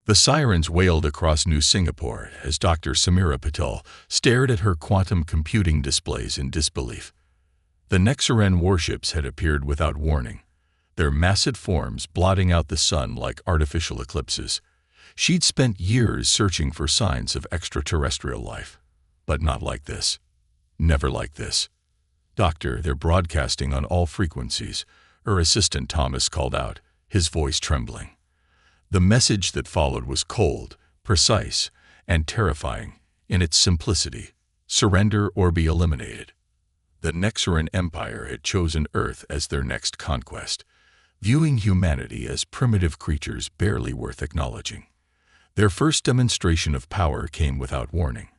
The sirens wailed across New Singapore as Dr. Samira Patel stared at her quantum computing displays in disbelief. The Nexaren warships had appeared without warning, their massive forms blotting out the sun like artificial eclipses. She'd spent years searching for signs of extraterrestrial life, but not like this. Never like this. "Doctor, they're broadcasting on all frequencies," her assistant Thomas called out, his voice trembling. The message that followed was cold, precise, and terrifying in its simplicity. Surrender or be eliminated. The Nexaren Empire had chosen Earth as their next conquest, viewing humanity as primitive creatures barely worth acknowledging. Their first demonstration of power came without warning.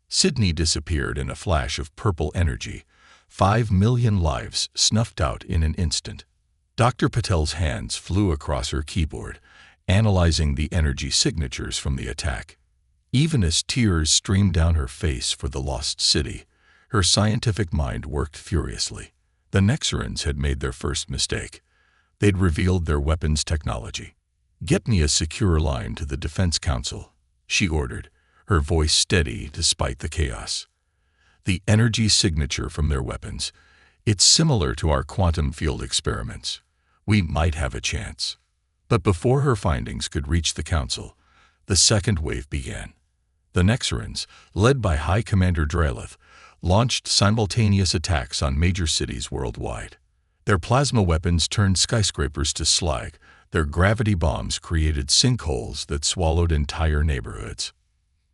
Sydney disappeared in a flash of purple energy, 5 million lives snuffed out in an instant. Dr. Patel's hands flew across her keyboard, analyzing the energy signatures from the attack. Even as tears streamed down her face for the lost city, her scientific mind worked furiously. The Nexarans had made their first mistake. They'd revealed their weapons technology. "Get me a secure line to the Defense Council," she ordered, her voice steady despite the chaos. "The energy signature from their weapons. It's similar to our quantum field experiments. We might have a chance." But before her findings could reach the Council, the second wave began. The Nexarans, led by High Commander Drelith, launched simultaneous attacks on major cities worldwide. Their plasma weapons turned skyscrapers to slag. Their gravity bombs created sinkholes that swallowed entire neighborhoods.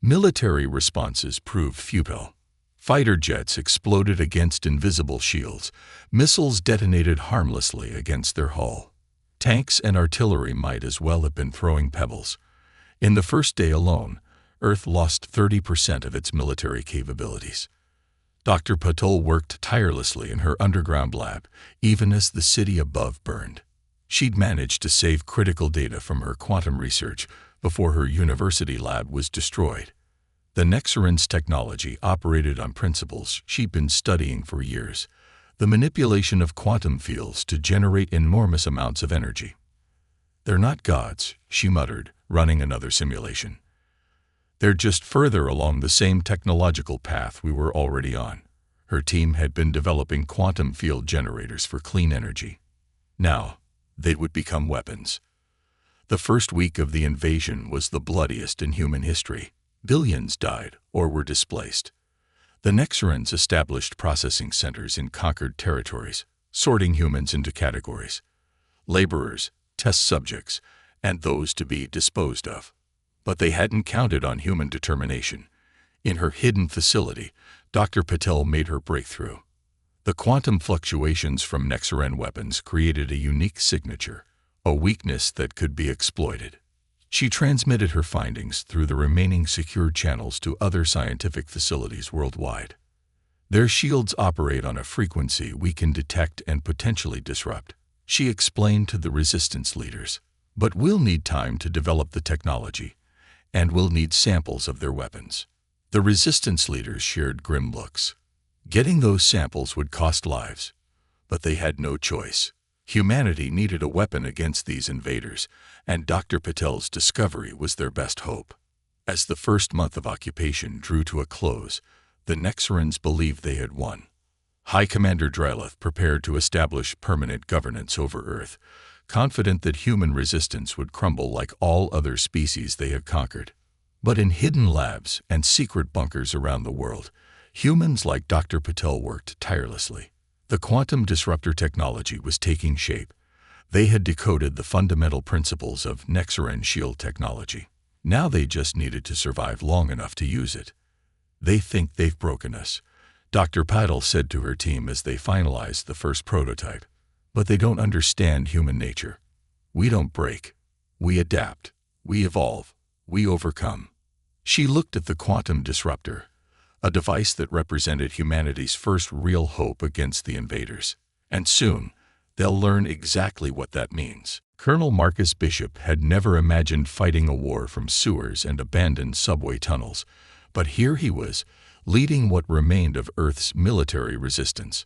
Military responses proved futile. Fighter jets exploded against invisible shields. Missiles detonated harmlessly against their hull. Tanks and artillery might as well have been throwing pebbles. In the first day alone, Earth lost 30% of its military capabilities. Dr. Patel worked tirelessly in her underground lab, even as the city above burned. She'd managed to save critical data from her quantum research before her university lab was destroyed. The Nexaran's technology operated on principles she'd been studying for years, the manipulation of quantum fields to generate enormous amounts of energy. "They're not gods," she muttered, running another simulation. "They're just further along the same technological path we were already on." Her team had been developing quantum field generators for clean energy. Now, they would become weapons. The first week of the invasion was the bloodiest in human history. Billions died or were displaced. The Nexarans established processing centers in conquered territories, sorting humans into categories: laborers, test subjects, and those to be disposed of. But they hadn't counted on human determination. In her hidden facility, Dr. Patel made her breakthrough. The quantum fluctuations from Nexaran weapons created a unique signature, a weakness that could be exploited. She transmitted her findings through the remaining secure channels to other scientific facilities worldwide. "Their shields operate on a frequency we can detect and potentially disrupt," she explained to the resistance leaders. "But we'll need time to develop the technology, and we'll need samples of their weapons." The resistance leaders shared grim looks. Getting those samples would cost lives, but they had no choice. Humanity needed a weapon against these invaders, and Dr. Patel's discovery was their best hope. As the first month of occupation drew to a close, the Nexarans believed they had won. High Commander Drelith prepared to establish permanent governance over Earth, confident that human resistance would crumble like all other species they had conquered. But in hidden labs and secret bunkers around the world, humans like Dr. Patel worked tirelessly. The quantum disruptor technology was taking shape. They had decoded the fundamental principles of Nexaran shield technology. Now they just needed to survive long enough to use it. "They think they've broken us," Dr. Patel said to her team as they finalized the first prototype. "But they don't understand human nature. We don't break. We adapt. We evolve. We overcome." She looked at the quantum disruptor, a device that represented humanity's first real hope against the invaders. And soon, they'll learn exactly what that means. Colonel Marcus Bishop had never imagined fighting a war from sewers and abandoned subway tunnels, but here he was, leading what remained of Earth's military resistance.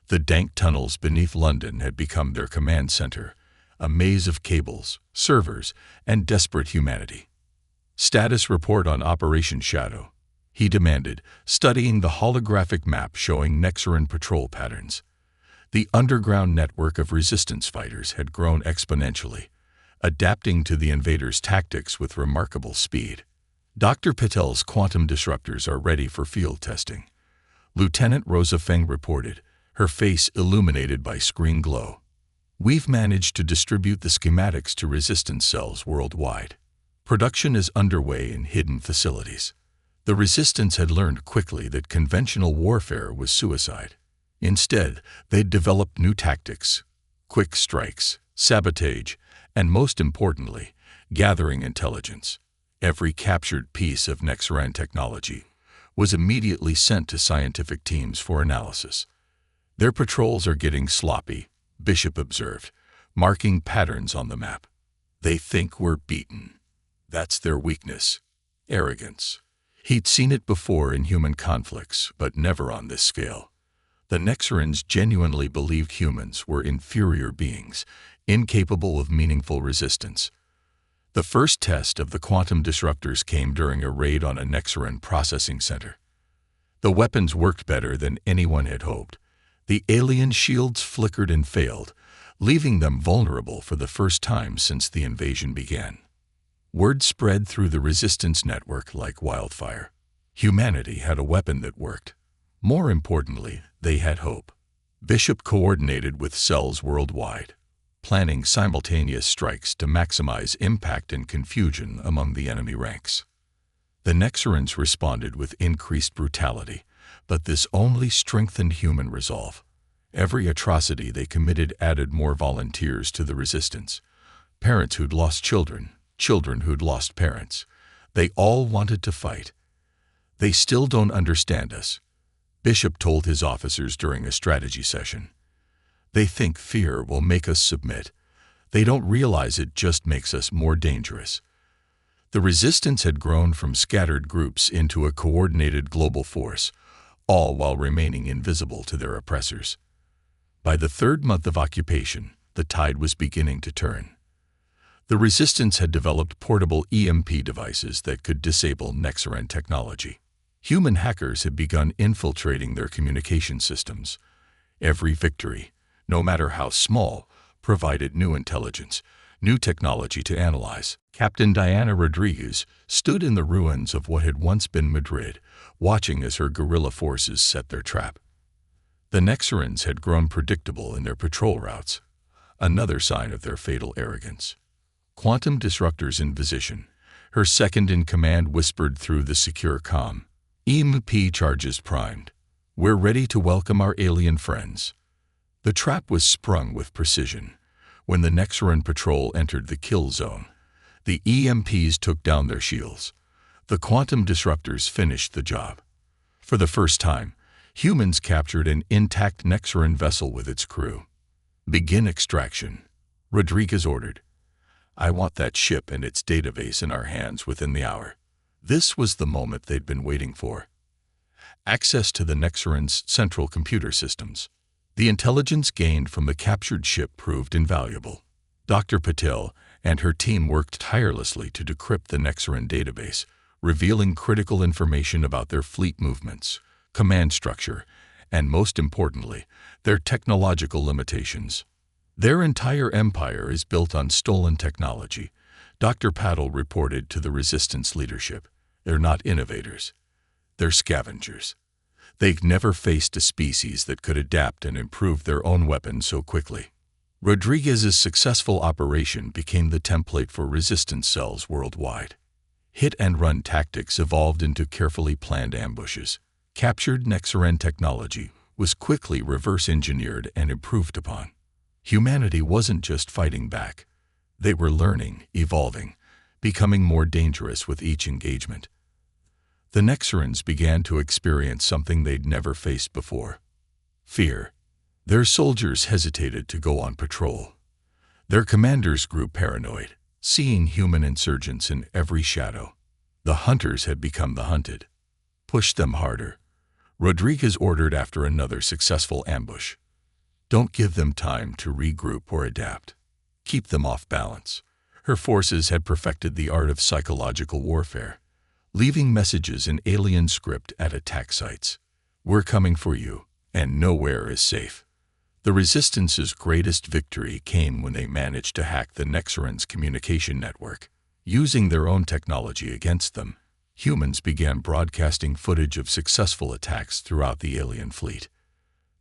The dank tunnels beneath London had become their command center, a maze of cables, servers, and desperate humanity. Status report on Operation Shadow, he demanded, studying the holographic map showing Nexaran patrol patterns. The underground network of resistance fighters had grown exponentially, adapting to the invaders' tactics with remarkable speed. Dr. Patel's quantum disruptors are ready for field testing, Lieutenant Rosa Feng reported, her face illuminated by screen glow. We've managed to distribute the schematics to resistance cells worldwide. Production is underway in hidden facilities. The resistance had learned quickly that conventional warfare was suicide. Instead, they'd developed new tactics: quick strikes, sabotage, and most importantly, gathering intelligence. Every captured piece of Nexaran technology was immediately sent to scientific teams for analysis. Their patrols are getting sloppy, Bishop observed, marking patterns on the map. They think we're beaten. That's their weakness: arrogance. He'd seen it before in human conflicts, but never on this scale. The Nexarans genuinely believed humans were inferior beings, incapable of meaningful resistance. The first test of the quantum disruptors came during a raid on a Nexaran processing center. The weapons worked better than anyone had hoped. The alien shields flickered and failed, leaving them vulnerable for the first time since the invasion began. Word spread through the resistance network like wildfire. Humanity had a weapon that worked. More importantly, they had hope. Bishop coordinated with cells worldwide, planning simultaneous strikes to maximize impact and confusion among the enemy ranks. The Nexarans responded with increased brutality, but this only strengthened human resolve. Every atrocity they committed added more volunteers to the resistance. Parents who'd lost children, children who'd lost parents. They all wanted to fight. They still don't understand us, Bishop told his officers during a strategy session. They think fear will make us submit. They don't realize it just makes us more dangerous. The resistance had grown from scattered groups into a coordinated global force, all while remaining invisible to their oppressors. By the third month of occupation, the tide was beginning to turn. The resistance had developed portable EMP devices that could disable Nexaran technology. Human hackers had begun infiltrating their communication systems. Every victory, no matter how small, provided new intelligence, new technology to analyze. Captain Diana Rodriguez stood in the ruins of what had once been Madrid, watching as her guerrilla forces set their trap. The Nexarans had grown predictable in their patrol routes, another sign of their fatal arrogance. Quantum disruptors in position, her second-in-command whispered through the secure comm. EMP charges primed. We're ready to welcome our alien friends. The trap was sprung with precision. When the Nexaran patrol entered the kill zone, the EMPs took down their shields. The quantum disruptors finished the job. For the first time, humans captured an intact Nexaran vessel with its crew. Begin extraction, Rodriguez ordered. I want that ship and its database in our hands within the hour. This was the moment they'd been waiting for. Access to the Nexaran's central computer systems. The intelligence gained from the captured ship proved invaluable. Dr. Patel and her team worked tirelessly to decrypt the Nexaran database, revealing critical information about their fleet movements, command structure, and most importantly, their technological limitations. Their entire empire is built on stolen technology, Dr. Patel reported to the resistance leadership. They're not innovators. They're scavengers. They've never faced a species that could adapt and improve their own weapons so quickly. Rodriguez's successful operation became the template for resistance cells worldwide. Hit-and-run tactics evolved into carefully planned ambushes. Captured Nexaran technology was quickly reverse-engineered and improved upon. Humanity wasn't just fighting back. They were learning, evolving, becoming more dangerous with each engagement. The Nexarans began to experience something they'd never faced before: fear. Their soldiers hesitated to go on patrol. Their commanders grew paranoid, seeing human insurgents in every shadow. The hunters had become the hunted. Push them harder, Rodriguez ordered after another successful ambush. Don't give them time to regroup or adapt. keep them off balance. Her forces had perfected the art of psychological warfare, leaving messages in alien script at attack sites. We're coming for you, and nowhere is safe. The Resistance's greatest victory came when they managed to hack the Nexaren's communication network. Using their own technology against them, humans began broadcasting footage of successful attacks throughout the alien fleet.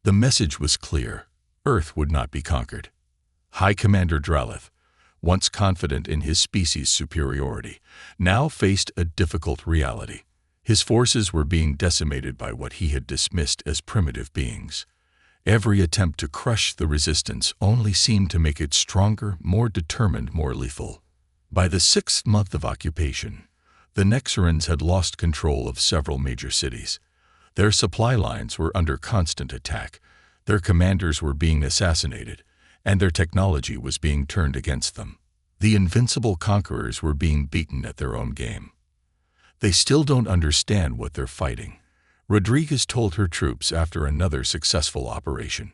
The message was clear: Earth would not be conquered. High Commander Dralith, once confident in his species' superiority, now faced a difficult reality. His forces were being decimated by what he had dismissed as primitive beings. Every attempt to crush the Resistance only seemed to make it stronger, more determined, more lethal. By the 6th month of occupation, the Nexarens had lost control of several major cities. Their supply lines were under constant attack, their commanders were being assassinated, and their technology was being turned against them. The invincible conquerors were being beaten at their own game. They still don't understand what they're fighting, Rodriguez told her troops after another successful operation.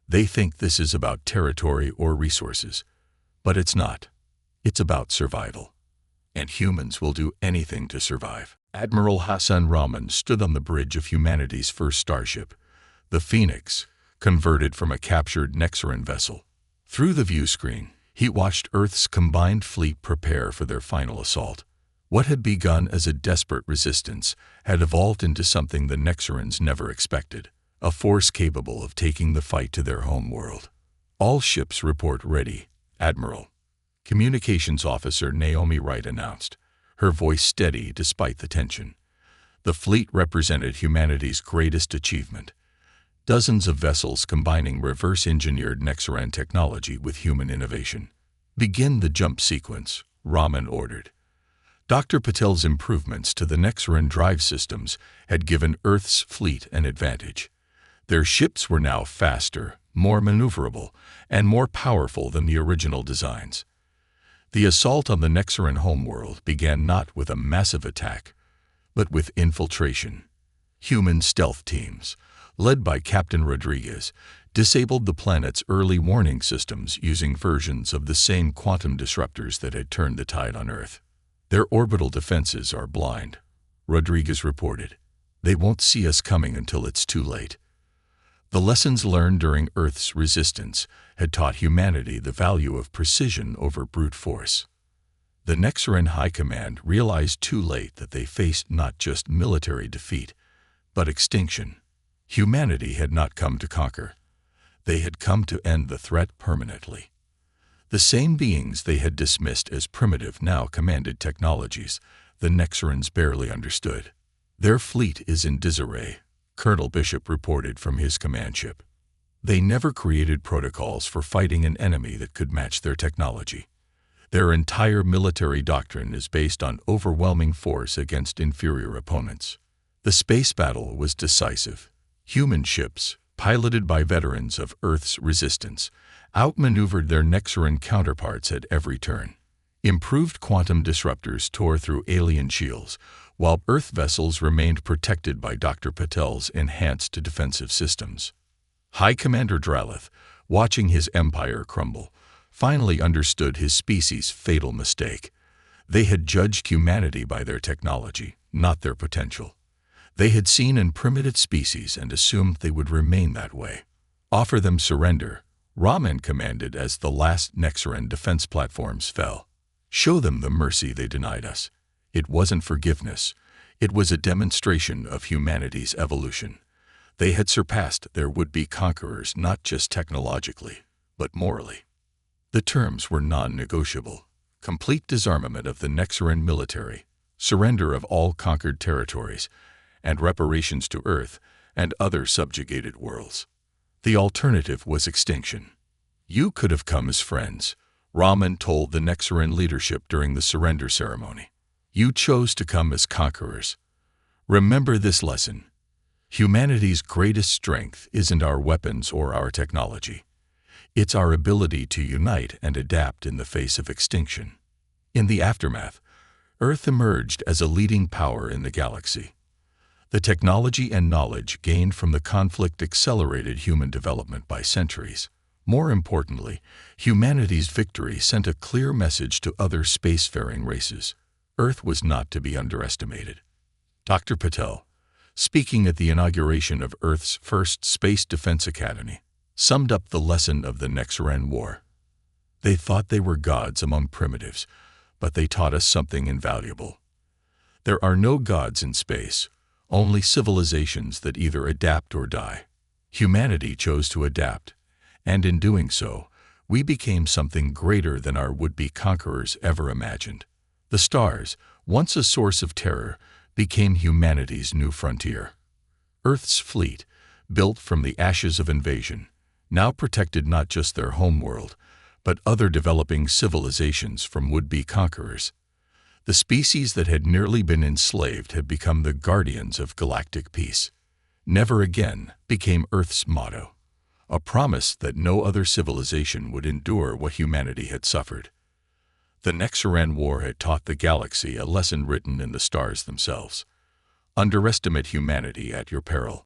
They think this is about territory or resources, but it's not. It's about survival. And humans will do anything to survive. Admiral Hassan Rahman stood on the bridge of humanity's first starship, the Phoenix, converted from a captured Nexaren vessel. Through the view screen, he watched Earth's combined fleet prepare for their final assault. What had begun as a desperate resistance had evolved into something the Nexarens never expected, a force capable of taking the fight to their home world. All ships report ready, Admiral. Communications Officer Naomi Wright announced, her voice steady despite the tension. The fleet represented humanity's greatest achievement. Dozens of vessels combining reverse-engineered Nexaren technology with human innovation. Begin the jump sequence, Rahman ordered. Dr. Patel's improvements to the Nexaren drive systems had given Earth's fleet an advantage. Their ships were now faster, more maneuverable, and more powerful than the original designs. The assault on the Nexaren homeworld began not with a massive attack, but with infiltration. Human stealth teams, led by Captain Rodriguez, disabled the planet's early warning systems using versions of the same quantum disruptors that had turned the tide on Earth. Their orbital defenses are blind, Rodriguez reported. They won't see us coming until it's too late. The lessons learned during Earth's resistance had taught humanity the value of precision over brute force. The Nexaren High Command realized too late that they faced not just military defeat, but extinction. Humanity had not come to conquer. They had come to end the threat permanently. The same beings they had dismissed as primitive now commanded technologies the Nexarens barely understood. Their fleet is in disarray, Colonel Bishop reported from his command ship. They never created protocols for fighting an enemy that could match their technology. Their entire military doctrine is based on overwhelming force against inferior opponents. The space battle was decisive. Human ships, piloted by veterans of Earth's resistance, outmaneuvered their Nexaren counterparts at every turn. Improved quantum disruptors tore through alien shields, while Earth vessels remained protected by Dr. Patel's enhanced defensive systems. High Commander Dralith, watching his empire crumble, finally understood his species' fatal mistake. They had judged humanity by their technology, not their potential. They had seen an primitive species and assumed they would remain that way. Offer them surrender, Rahman commanded as the last Nexaren defense platforms fell. Show them the mercy they denied us. It wasn't forgiveness. It was a demonstration of humanity's evolution. They had surpassed their would-be conquerors not just technologically, but morally. The terms were non-negotiable. Complete disarmament of the Nexaren military, surrender of all conquered territories, and reparations to Earth and other subjugated worlds. The alternative was extinction. You could have come as friends, Rahman told the Nexaren leadership during the surrender ceremony. You chose to come as conquerors. Remember this lesson. Humanity's greatest strength isn't our weapons or our technology. It's our ability to unite and adapt in the face of extinction. In the aftermath, Earth emerged as a leading power in the galaxy. The technology and knowledge gained from the conflict accelerated human development by centuries. More importantly, humanity's victory sent a clear message to other spacefaring races. Earth was not to be underestimated. Dr. Patel, speaking at the inauguration of Earth's first Space Defense Academy, summed up the lesson of the Nexaran War. They thought they were gods among primitives, but they taught us something invaluable. There are no gods in space, only civilizations that either adapt or die. Humanity chose to adapt, and in doing so, we became something greater than our would-be conquerors ever imagined. The stars, once a source of terror, became humanity's new frontier. Earth's fleet, built from the ashes of invasion, now protected not just their homeworld, but other developing civilizations from would-be conquerors. The species that had nearly been enslaved had become the guardians of galactic peace. Never again became Earth's motto, a promise that no other civilization would endure what humanity had suffered. The Nexaran War had taught the galaxy a lesson written in the stars themselves. Underestimate humanity at your peril.